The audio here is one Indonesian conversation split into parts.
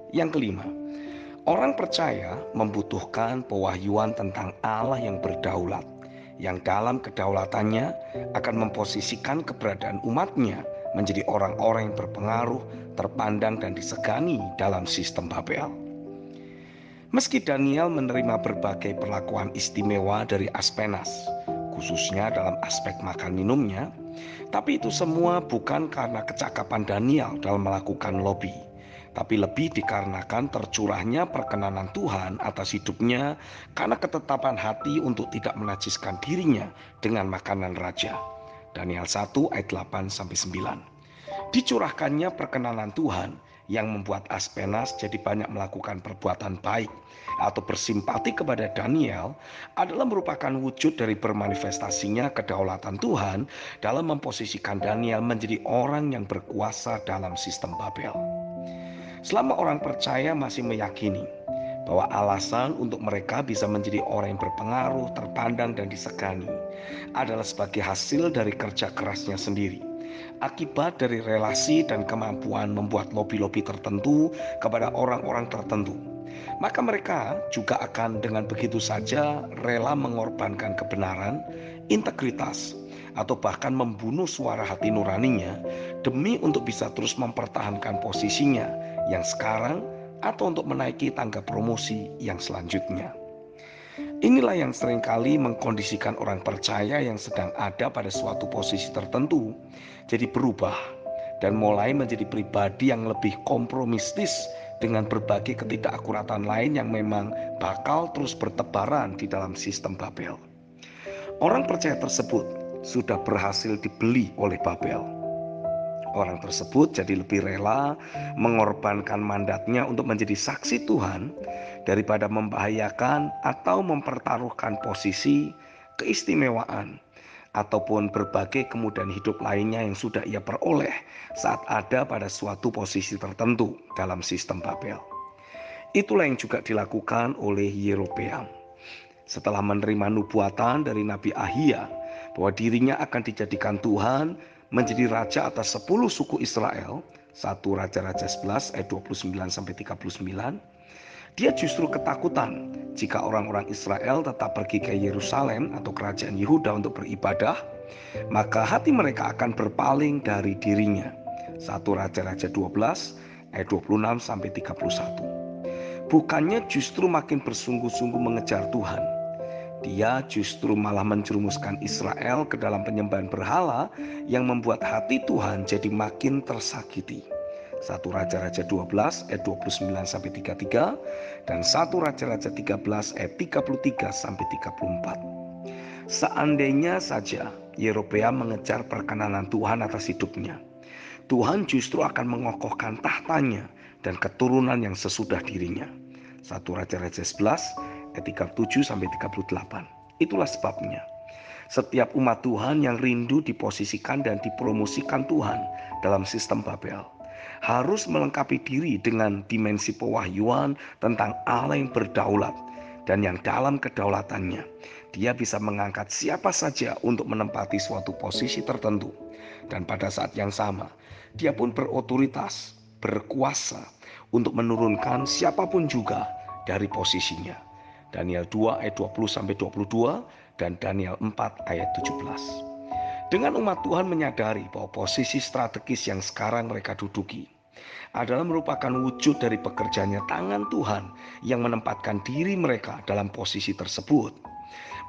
Yang kelima, orang percaya membutuhkan pewahyuan tentang Allah yang berdaulat, yang dalam kedaulatannya akan memposisikan keberadaan umatnya menjadi orang-orang yang berpengaruh, terpandang dan disegani dalam sistem Babel. Meski Daniel menerima berbagai perlakuan istimewa dari Aspenas, khususnya dalam aspek makan minumnya, tapi itu semua bukan karena kecakapan Daniel dalam melakukan lobby, tapi lebih dikarenakan tercurahnya perkenanan Tuhan atas hidupnya karena ketetapan hati untuk tidak menajiskan dirinya dengan makanan raja. Daniel 1 ayat 8-9. Dicurahkannya perkenanan Tuhan yang membuat Aspenas jadi banyak melakukan perbuatan baik atau bersimpati kepada Daniel adalah merupakan wujud dari bermanifestasinya kedaulatan Tuhan dalam memposisikan Daniel menjadi orang yang berkuasa dalam sistem Babel. Selama orang percaya masih meyakini bahwa alasan untuk mereka bisa menjadi orang yang berpengaruh, terpandang dan disegani adalah sebagai hasil dari kerja kerasnya sendiri, akibat dari relasi dan kemampuan membuat lobi-lobi tertentu kepada orang-orang tertentu, maka mereka juga akan dengan begitu saja rela mengorbankan kebenaran, integritas, atau bahkan membunuh suara hati nuraninya demi untuk bisa terus mempertahankan posisinya yang sekarang atau untuk menaiki tangga promosi yang selanjutnya. Inilah yang seringkali mengkondisikan orang percaya yang sedang ada pada suatu posisi tertentu jadi berubah dan mulai menjadi pribadi yang lebih kompromistis dengan berbagai ketidakakuratan lain yang memang bakal terus bertebaran di dalam sistem Babel. Orang percaya tersebut sudah berhasil dibeli oleh Babel. Orang tersebut jadi lebih rela mengorbankan mandatnya untuk menjadi saksi Tuhan daripada membahayakan atau mempertaruhkan posisi, keistimewaan, ataupun berbagai kemudahan hidup lainnya yang sudah ia peroleh saat ada pada suatu posisi tertentu dalam sistem Babel. Itulah yang juga dilakukan oleh Yerobeam. Setelah menerima nubuatan dari Nabi Ahia bahwa dirinya akan dijadikan Tuhan menjadi raja atas 10 suku Israel, 1 Raja-Raja 11 ayat 29-39, dia justru ketakutan jika orang-orang Israel tetap pergi ke Yerusalem atau kerajaan Yehuda untuk beribadah, maka hati mereka akan berpaling dari dirinya. 1 Raja-Raja 12 ayat 26-31. Bukannya justru makin bersungguh-sungguh mengejar Tuhan, dia justru malah menjerumuskan Israel ke dalam penyembahan berhala yang membuat hati Tuhan jadi makin tersakiti. 1 Raja-Raja 12 ayat 29-33 dan 1 Raja-Raja 13 ayat 33-34. Seandainya saja Yerobeam mengejar perkenanan Tuhan atas hidupnya, Tuhan justru akan mengokohkan tahtanya dan keturunan yang sesudah dirinya. 1 Raja-Raja 11 ayat 37-38. Itulah sebabnya setiap umat Tuhan yang rindu diposisikan dan dipromosikan Tuhan dalam sistem Babel harus melengkapi diri dengan dimensi pewahyuan tentang Allah yang berdaulat dan yang dalam kedaulatannya dia bisa mengangkat siapa saja untuk menempati suatu posisi tertentu, dan pada saat yang sama dia pun berotoritas, berkuasa untuk menurunkan siapapun juga dari posisinya. Daniel 2 ayat 20-22 dan Daniel 4 ayat 17. Dengan umat Tuhan menyadari bahwa posisi strategis yang sekarang mereka duduki adalah merupakan wujud dari pekerjaannya tangan Tuhan yang menempatkan diri mereka dalam posisi tersebut,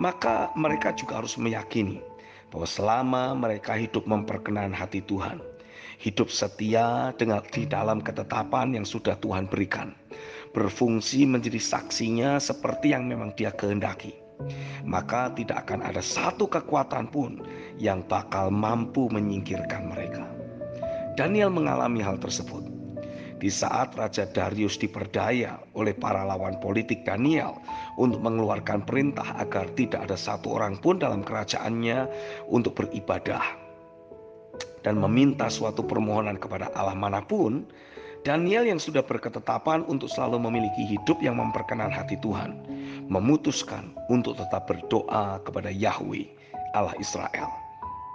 maka mereka juga harus meyakini bahwa selama mereka hidup memperkenan hati Tuhan, hidup setia di dalam ketetapan yang sudah Tuhan berikan, berfungsi menjadi saksinya seperti yang memang dia kehendaki, maka tidak akan ada satu kekuatan pun yang bakal mampu menyingkirkan mereka. Daniel mengalami hal tersebut di saat Raja Darius diperdaya oleh para lawan politik Daniel untuk mengeluarkan perintah agar tidak ada satu orang pun dalam kerajaannya untuk beribadah dan meminta suatu permohonan kepada Allah manapun. Daniel yang sudah berketetapan untuk selalu memiliki hidup yang memperkenan hati Tuhan, memutuskan untuk tetap berdoa kepada Yahweh Allah Israel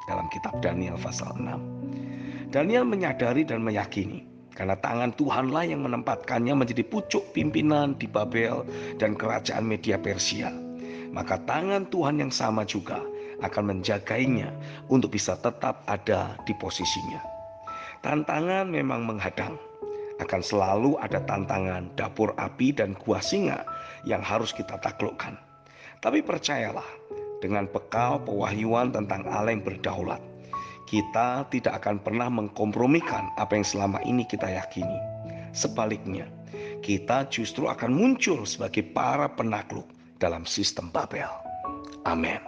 dalam kitab Daniel pasal 6. Daniel menyadari dan meyakini Karena tangan Tuhanlah yang menempatkannya menjadi pucuk pimpinan di Babel dan kerajaan Media Persia. Maka tangan Tuhan yang sama juga akan menjagainya untuk bisa tetap ada di posisinya. Tantangan memang menghadang. Akan selalu ada tantangan dapur api dan gua singa yang harus kita taklukkan. Tapi percayalah, dengan bekal pewahyuan tentang Allah yang berdaulat, kita tidak akan pernah mengkompromikan apa yang selama ini kita yakini. Sebaliknya, kita justru akan muncul sebagai para penakluk dalam sistem Babel. Amin.